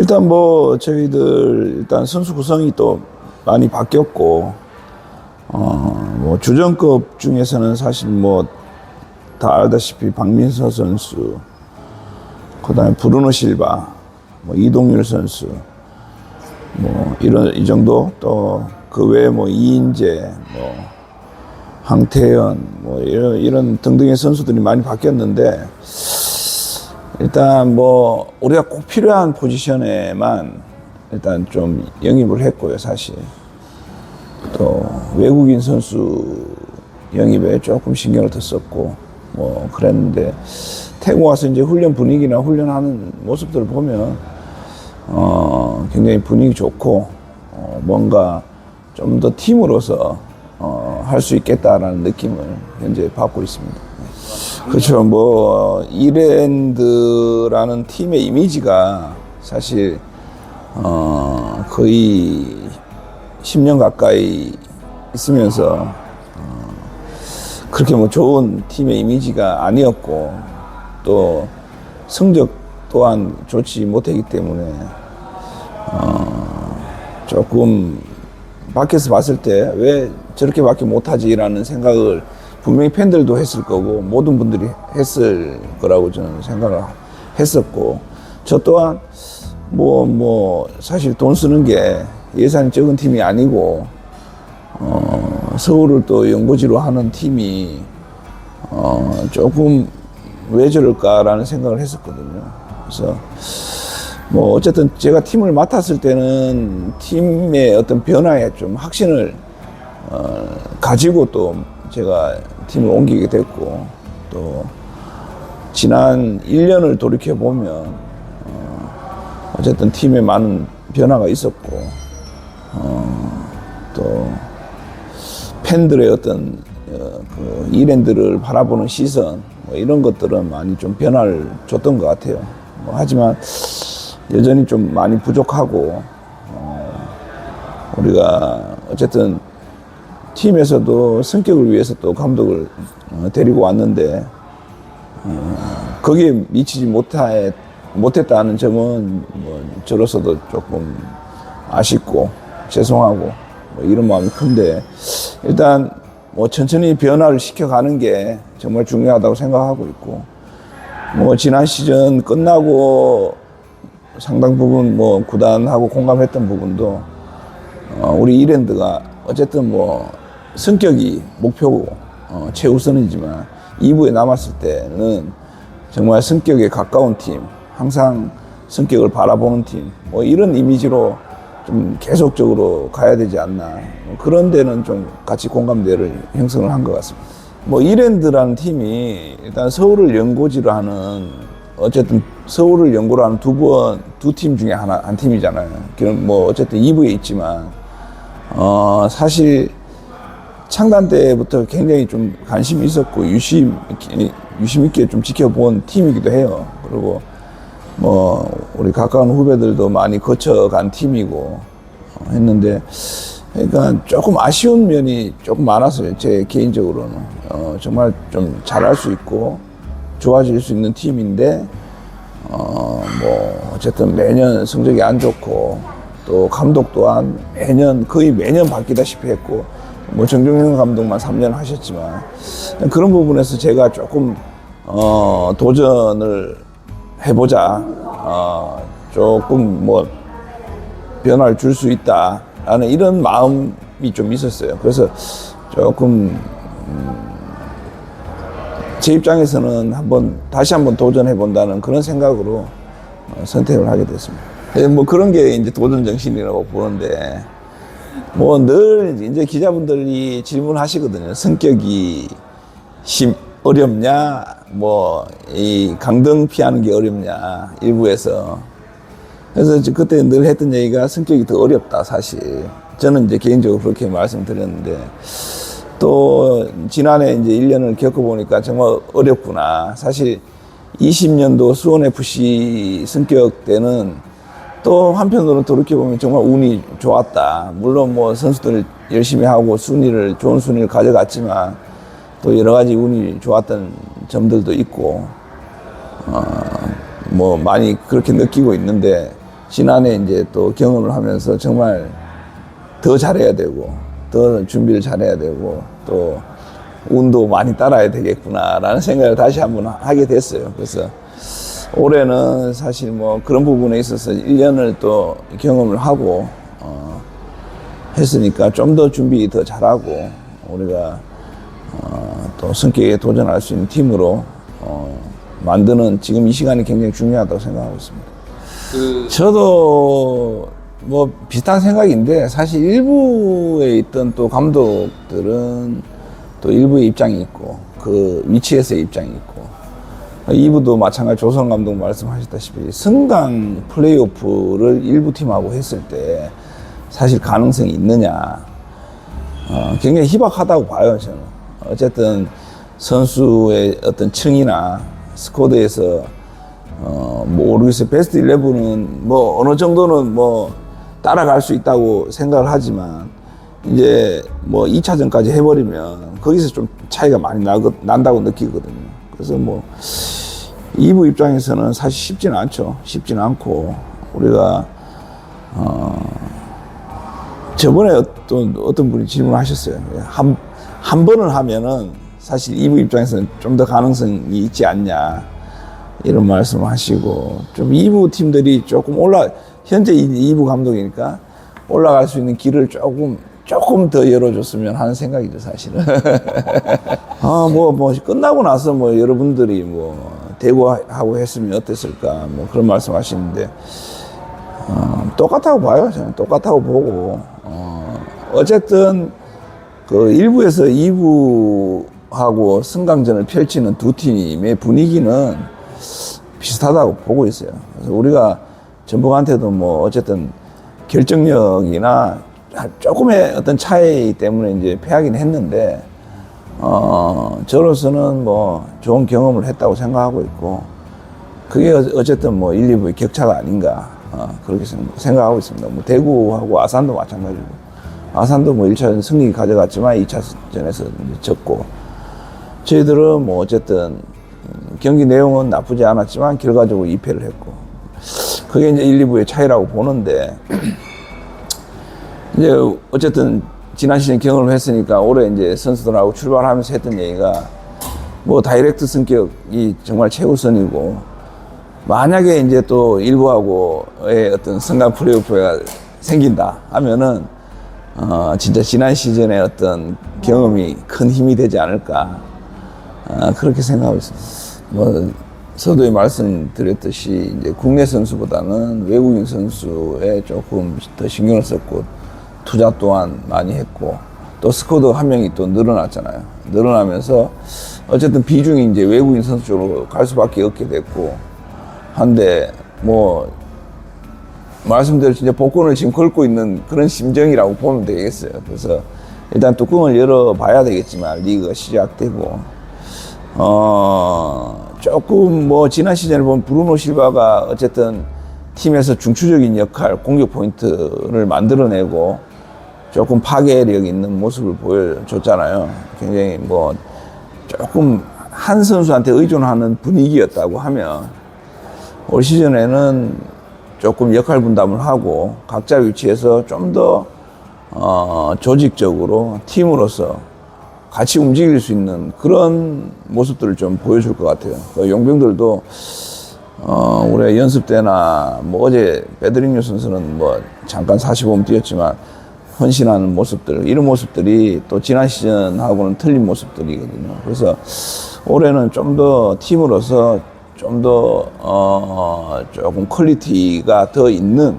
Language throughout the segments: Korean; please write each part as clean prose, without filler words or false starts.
일단 뭐 저희들 일단 선수 구성이 또 많이 바뀌었고 뭐 주전급 중에서는 사실 뭐 다 알다시피 박민서 선수, 그다음에 브루노 실바, 뭐 이동률 선수, 뭐 이 정도, 또 그 외에 뭐 이인재, 뭐 황태현, 뭐 이런 등등의 선수들이 많이 바뀌었는데, 일단 뭐 우리가 꼭 필요한 포지션에만 일단 좀 영입을 했고요. 사실 또 외국인 선수 영입에 조금 신경을 더 썼고 뭐 그랬는데, 태국 와서 이제 훈련 분위기나 훈련하는 모습들을 보면 굉장히 분위기 좋고 뭔가 좀 더 팀으로서 할 수 있겠다라는 느낌을 현재 받고 있습니다. 그렇죠. 뭐 이랜드라는 팀의 이미지가 사실 거의 10년 가까이 있으면서 그렇게 뭐 좋은 팀의 이미지가 아니었고, 또 성적 또한 좋지 못했기 때문에 조금 밖에서 봤을 때 왜 저렇게밖에 못하지라는 생각을 분명히 팬들도 했을 거고 모든 분들이 했을 거라고 저는 생각을 했었고, 저 또한 뭐 사실 돈 쓰는 게 예산이 적은 팀이 아니고 서울을 또 연고지로 하는 팀이 조금 왜 저럴까라는 생각을 했었거든요. 그래서 뭐 어쨌든 제가 팀을 맡았을 때는 팀의 어떤 변화에 좀 확신을 가지고 또 제가 팀을 옮기게 됐고, 또 지난 1년을 돌이켜 보면 어쨌든 팀에 많은 변화가 있었고, 또 팬들의 어떤 그 이랜드를 바라보는 시선, 뭐 이런 것들은 많이 좀 변화를 줬던 것 같아요. 뭐 하지만 여전히 좀 많이 부족하고, 우리가 어쨌든 팀에서도 성격을 위해서 또 감독을 데리고 왔는데 거기에 미치지 못했다는 점은 뭐 저로서도 조금 아쉽고 죄송하고 뭐 이런 마음이 큰데, 일단 뭐 천천히 변화를 시켜가는 게 정말 중요하다고 생각하고 있고, 뭐 지난 시즌 끝나고 상당 부분 뭐 구단하고 공감했던 부분도 우리 이랜드가 어쨌든 뭐 성격이 목표고 최우선이지만 2부에 남았을 때는 정말 성격에 가까운 팀, 항상 성격을 바라보는 팀, 뭐 이런 이미지로 좀 계속적으로 가야 되지 않나, 뭐 그런 데는 좀 같이 공감대를 형성을 한 것 같습니다. 뭐 이랜드라는 팀이 일단 서울을 연고지로 하는, 어쨌든 서울을 연고로 하는 두 팀 중에 한 팀이잖아요. 그럼 뭐 어쨌든 2부에 있지만 사실 창단 때부터 굉장히 좀 관심이 있었고 유심 있게 좀 지켜본 팀이기도 해요. 그리고 뭐 우리 가까운 후배들도 많이 거쳐간 팀이고 했는데, 그러니까 조금 아쉬운 면이 조금 많았어요. 제 개인적으로는 정말 좀 잘할 수 있고 좋아질 수 있는 팀인데 뭐 어쨌든 매년 성적이 안 좋고, 또 감독 또한 거의 매년 바뀌다시피 했고, 뭐 정종현 감독만 3년 하셨지만 그런 부분에서 제가 조금 도전을 해보자, 조금 뭐 변화를 줄 수 있다라는 이런 마음이 좀 있었어요. 그래서 조금 제 입장에서는 다시 한번 도전해 본다는 그런 생각으로 선택을 하게 됐습니다. 뭐 그런 게 이제 도전 정신이라고 보는데, 뭐 늘 이제 기자분들이 질문하시거든요. 성격이 어렵냐, 뭐 이 강등 피하는 게 어렵냐, 일부에서. 그래서 그때 늘 했던 얘기가 성격이 더 어렵다, 사실. 저는 이제 개인적으로 그렇게 말씀드렸는데, 또 지난해 이제 1년을 겪어보니까 정말 어렵구나. 사실 20년도 수원FC 성격 때는 또 한편으로 돌이켜보면 정말 운이 좋았다. 물론 뭐 선수들 열심히 하고 좋은 순위를 가져갔지만 또 여러 가지 운이 좋았던 점들도 있고, 뭐 많이 그렇게 느끼고 있는데, 지난해 이제 또 경험을 하면서 정말 더 잘해야 되고, 더 준비를 잘해야 되고, 또 운도 많이 따라야 되겠구나라는 생각을 다시 한번 하게 됐어요. 그래서 올해는 사실 뭐 그런 부분에 있어서 1년을 또 경험을 하고, 했으니까 좀 더 준비 더 잘하고, 우리가, 또 성격에 도전할 수 있는 팀으로, 만드는 지금 이 시간이 굉장히 중요하다고 생각하고 있습니다. 저도 뭐 비슷한 생각인데, 사실 일부에 있던 또 감독들은 또 일부의 입장이 있고, 그 위치에서의 입장이 있고, 2부도 마찬가지 조성 감독 말씀하셨다시피 승강 플레이오프를 일부 팀하고 했을 때 사실 가능성이 있느냐, 굉장히 희박하다고 봐요, 저는. 어쨌든 선수의 어떤 층이나 스쿼드에서 모르겠어요. 베스트 11은 뭐 어느 정도는 뭐 따라갈 수 있다고 생각을 하지만, 이제 뭐 2차전까지 해버리면 거기서 좀 차이가 많이 난다고 느끼거든요. 그래서 뭐 2부 입장에서는 사실 쉽지는 않죠. 쉽지는 않고, 우리가 저번에 어떤 분이 질문하셨어요. 한 번을 하면은 사실 2부 입장에서는 좀 더 가능성이 있지 않냐, 이런 말씀을 하시고, 좀 2부 팀들이 조금 현재 2부 감독이니까 올라갈 수 있는 길을 조금 더 열어줬으면 하는 생각이죠, 사실은. 뭐 끝나고 나서 뭐 여러분들이 뭐 대구하고 했으면 어땠을까, 뭐 그런 말씀 하시는데, 똑같다고 봐요. 저는 똑같다고 보고, 어쨌든 그 1부에서 2부하고 승강전을 펼치는 두 팀의 분위기는 비슷하다고 보고 있어요. 그래서 우리가 전북한테도 뭐 어쨌든 결정력이나 조금의 어떤 차이 때문에 이제 패하긴 했는데, 저로서는 뭐 좋은 경험을 했다고 생각하고 있고, 그게 어쨌든 뭐 1, 2부의 격차가 아닌가, 그렇게 생각하고 있습니다. 뭐 대구하고 아산도 마찬가지고, 아산도 뭐 1차전 승리 가져갔지만 2차전에서 졌고, 저희들은 뭐 어쨌든 경기 내용은 나쁘지 않았지만 결과적으로 2패를 했고, 그게 이제 1, 2부의 차이라고 보는데, 이제 어쨌든 지난 시즌 경험을 했으니까 올해 이제 선수들하고 출발하면서 했던 얘기가, 뭐 다이렉트 성격이 정말 최우선이고, 만약에 이제 또 1부하고의 어떤 승강 플레이오프가 생긴다 하면은 진짜 지난 시즌의 어떤 경험이 큰 힘이 되지 않을까, 그렇게 생각하고 있습니다. 뭐 서두에 말씀드렸듯이 이제 국내 선수보다는 외국인 선수에 조금 더 신경을 썼고, 투자 또한 많이 했고, 또 스쿼드 한 명이 또 늘어났잖아요. 늘어나면서 어쨌든 비중이 이제 외국인 선수 쪽으로 갈 수밖에 없게 됐고 한데, 뭐 말씀대로 진짜 복권을 지금 걸고 있는 그런 심정이라고 보면 되겠어요. 그래서 일단 뚜껑을 열어봐야 되겠지만, 리그가 시작되고, 조금 뭐 지난 시즌을 보면 브루노 실바가 어쨌든 팀에서 중추적인 역할, 공격 포인트를 만들어내고 조금 파괴력 있는 모습을 보여줬잖아요. 굉장히 뭐 조금 한 선수한테 의존하는 분위기였다고 하면, 올 시즌에는 조금 역할 분담을 하고 각자 위치에서 좀 더 조직적으로 팀으로서 같이 움직일 수 있는 그런 모습들을 좀 보여줄 것 같아요. 용병들도 올해 연습 때나 뭐 어제 베드링뉴 선수는 뭐 잠깐 45분 뛰었지만 헌신하는 모습들, 이런 모습들이 또 지난 시즌하고는 틀린 모습들이거든요. 그래서 올해는 좀 더 팀으로서 좀 더 조금 퀄리티가 더 있는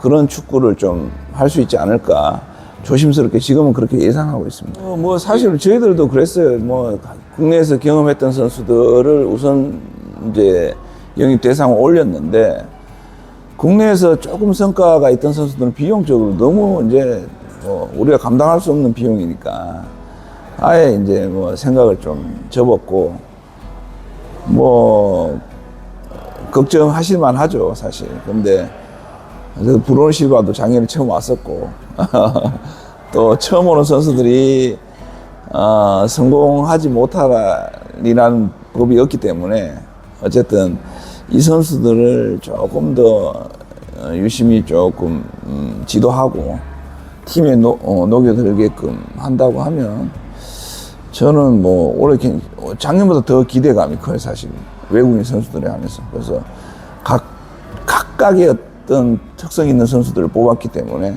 그런 축구를 좀 할 수 있지 않을까, 조심스럽게 지금은 그렇게 예상하고 있습니다. 뭐 사실 저희들도 그랬어요. 뭐 국내에서 경험했던 선수들을 우선 이제 영입 대상을 올렸는데, 국내에서 조금 성과가 있던 선수들은 비용적으로 너무 이제 뭐 우리가 감당할 수 없는 비용이니까 아예 이제 뭐 생각을 좀 접었고, 뭐 걱정하실 만하죠, 사실. 근데 브루노 실바도 작년에 처음 왔었고 또 처음 오는 선수들이 성공하지 못하리라는 법이 없기 때문에, 어쨌든 이 선수들을 조금 더 유심히 조금 지도하고 팀에 녹여들게끔 한다고 하면 저는 뭐 올해 작년보다 더 기대감이 커요, 사실. 외국인 선수들에 한해서. 그래서 각각의 어떤 특성 있는 선수들을 뽑았기 때문에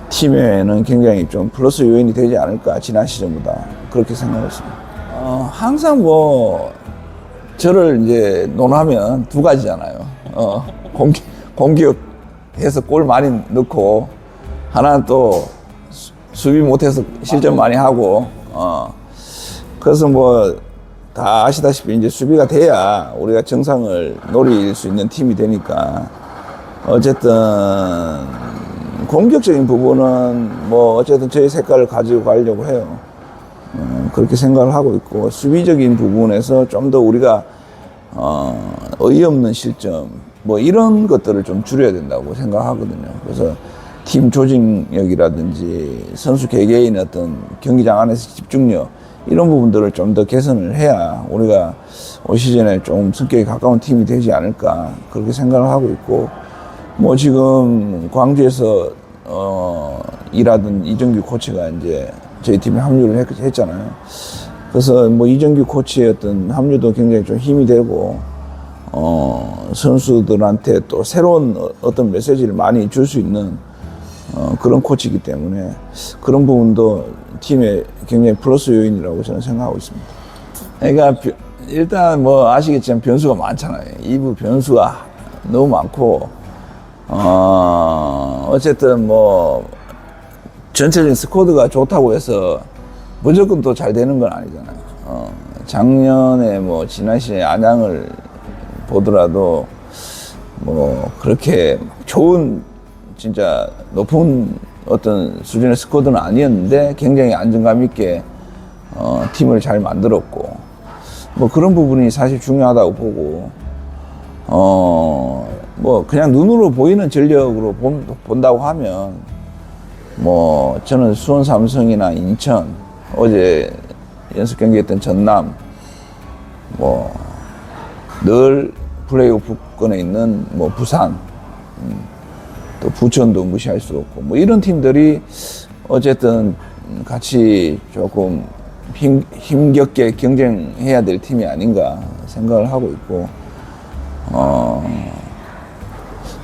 팀에는 굉장히 좀 플러스 요인이 되지 않을까, 지난 시즌보다. 그렇게 생각했습니다. 항상 뭐 저를 이제 논하면 두 가지잖아요. 공격해서 골 많이 넣고, 하나는 또 수비 못해서 실점 많이 하고, 그래서 뭐 다 아시다시피 이제 수비가 돼야 우리가 정상을 노릴 수 있는 팀이 되니까, 어쨌든 공격적인 부분은 뭐 어쨌든 저희 색깔을 가지고 가려고 해요. 그렇게 생각을 하고 있고, 수비적인 부분에서 좀 더 우리가 어이없는 실점 뭐 이런 것들을 좀 줄여야 된다고 생각하거든요. 그래서 팀 조직력이라든지 선수 개개인의 어떤 경기장 안에서 집중력, 이런 부분들을 좀 더 개선을 해야 우리가 올 시즌에 좀 성격이 가까운 팀이 되지 않을까, 그렇게 생각을 하고 있고, 뭐 지금 광주에서 일하던 이정규 코치가 이제 저희 팀에 합류를 했잖아요. 그래서 뭐 이정규 코치의 어떤 합류도 굉장히 좀 힘이 되고, 선수들한테 또 새로운 어떤 메시지를 많이 줄 수 있는 그런 코치이기 때문에 그런 부분도 팀에 굉장히 플러스 요인이라고 저는 생각하고 있습니다. 그러니까 일단 뭐 아시겠지만 변수가 많잖아요. 2부 변수가 너무 많고, 어쨌든 뭐 전체적인 스쿼드가 좋다고 해서 무조건 또 잘 되는 건 아니잖아요. 작년에 뭐 지난 시즌에 안양을 보더라도 뭐 그렇게 좋은 진짜 높은 어떤 수준의 스쿼드는 아니었는데 굉장히 안정감 있게 팀을 잘 만들었고, 뭐 그런 부분이 사실 중요하다고 보고, 뭐 그냥 눈으로 보이는 전력으로 본다고 하면 뭐 저는 수원 삼성이나 인천, 어제 연습 경기했던 전남, 뭐 늘 플레이오프권에 있는 뭐 부산, 또 부천도 무시할 수 없고, 뭐 이런 팀들이 어쨌든 같이 조금 힘겹게 경쟁해야 될 팀이 아닌가 생각을 하고 있고,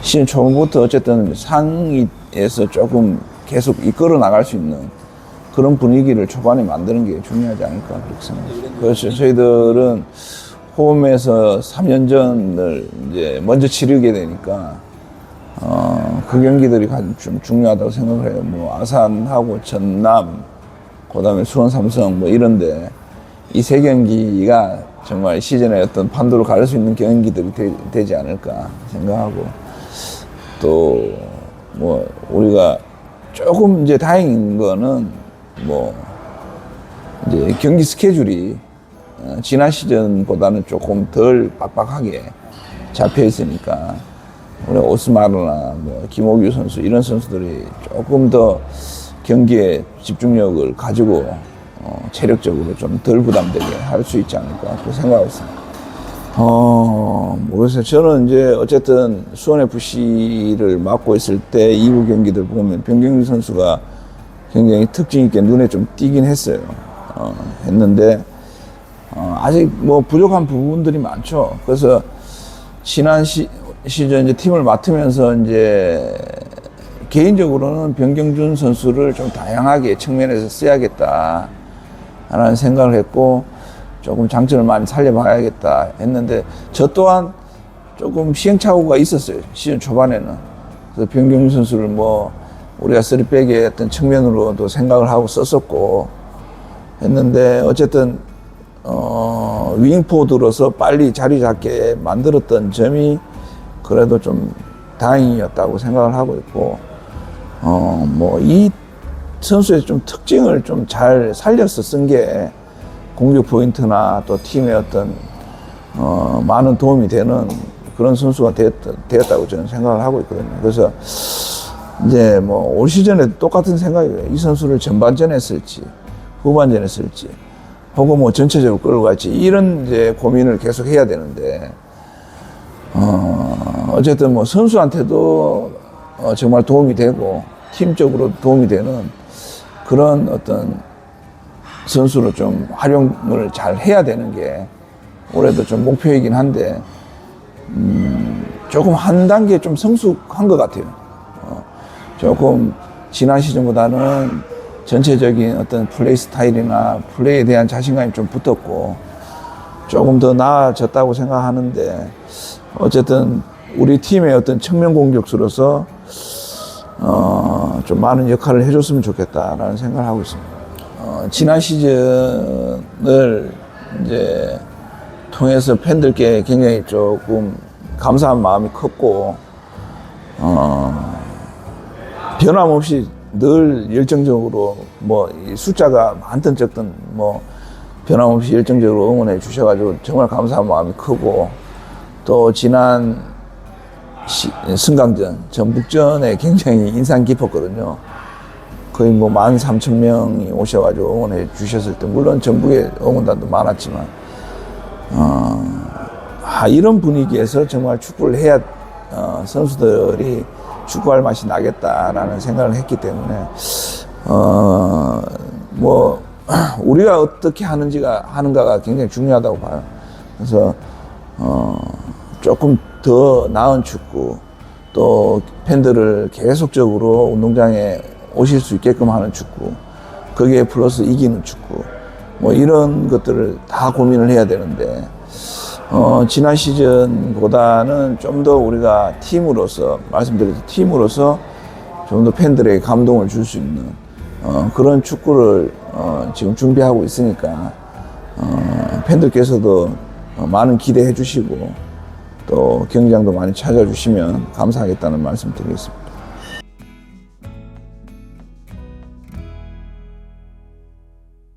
시즌 초반부터 어쨌든 상위에서 조금 계속 이끌어 나갈 수 있는 그런 분위기를 초반에 만드는 게 중요하지 않을까, 그렇게 생각합니다. 그렇죠. 저희들은 홈에서 3연전을 이제 먼저 치르게 되니까 그 경기들이 좀 중요하다고 생각을 해요. 뭐 아산하고 전남, 그다음에 수원 삼성 뭐 이런데 이 세 경기가 정말 시즌의 어떤 판도를 가를 수 있는 경기들이 되지 않을까 생각하고, 또 뭐 우리가 조금 이제 다행인 거는 뭐 이제 경기 스케줄이 지난 시즌보다는 조금 덜 빡빡하게 잡혀 있으니까, 우리 오스마르나 뭐 김호규 선수 이런 선수들이 조금 더 경기에 집중력을 가지고 체력적으로 좀 덜 부담되게 할 수 있지 않을까, 그렇게 생각하고 있습니다. 모르겠어요. 저는 이제 어쨌든 수원FC를 맡고 있을 때 2부 경기들 보면 변경규 선수가 굉장히 특징 있게 눈에 좀 띄긴 했어요. 했는데 아직 뭐 부족한 부분들이 많죠. 그래서 지난 시즌 이제 팀을 맡으면서 이제 개인적으로는 변경준 선수를 좀 다양하게 측면에서 써야겠다 라는 생각을 했고, 조금 장점을 많이 살려봐야겠다 했는데, 저 또한 조금 시행착오가 있었어요, 시즌 초반에는. 그래서 변경준 선수를 뭐 우리가 3백의 어떤 측면으로도 생각을 하고 썼었고 했는데, 어쨌든 윙포드로서 빨리 자리 잡게 만들었던 점이 그래도 좀 다행이었다고 생각을 하고 있고, 뭐 이 선수의 좀 특징을 좀 잘 살려서 쓴 게 공격 포인트나 또 팀의 어떤 많은 도움이 되는 그런 선수가 되었다고 저는 생각을 하고 있거든요. 그래서 이제 뭐 올 시즌에 똑같은 생각이에요. 이 선수를 전반전에 쓸지 후반전에 쓸지, 혹은 뭐 전체적으로 끌고 갈지, 이런 이제 고민을 계속 해야 되는데, 어쨌든 뭐 선수한테도 정말 도움이 되고 팀적으로 도움이 되는 그런 어떤 선수로 좀 활용을 잘 해야 되는 게 올해도 좀 목표이긴 한데 조금 한 단계 좀 성숙한 것 같아요. 조금 지난 시즌보다는 전체적인 어떤 플레이 스타일이나 플레이에 대한 자신감이 좀 붙었고 조금 더 나아졌다고 생각하는데 어쨌든 우리 팀의 어떤 측면 공격수로서 좀 많은 역할을 해줬으면 좋겠다라는 생각을 하고 있습니다. 지난 시즌을 이제 통해서 팬들께 굉장히 조금 감사한 마음이 컸고 변함없이 늘 열정적으로 뭐 숫자가 많든 적든 뭐 변함없이 열정적으로 응원해 주셔가지고 정말 감사한 마음이 크고 또 지난 승강전, 전북전에 굉장히 인상 깊었거든요. 거의 뭐 13,000명이 오셔가지고 응원해 주셨을 때 물론 전북의 응원단도 많았지만 이런 분위기에서 정말 축구를 해야 선수들이 축구할 맛이 나겠다라는 생각을 했기 때문에 뭐 우리가 어떻게 하는가가 굉장히 중요하다고 봐요. 그래서 조금 더 나은 축구 또 팬들을 계속적으로 운동장에 오실 수 있게끔 하는 축구 거기에 플러스 이기는 축구 뭐 이런 것들을 다 고민을 해야 되는데 지난 시즌보다는 좀 더 우리가 팀으로서 말씀드렸듯이 팀으로서 좀 더 팬들에게 감동을 줄 수 있는 그런 축구를 지금 준비하고 있으니까 팬들께서도 많은 기대해 주시고 또 경기장도 많이 찾아주시면 감사하겠다는 말씀 드리겠습니다.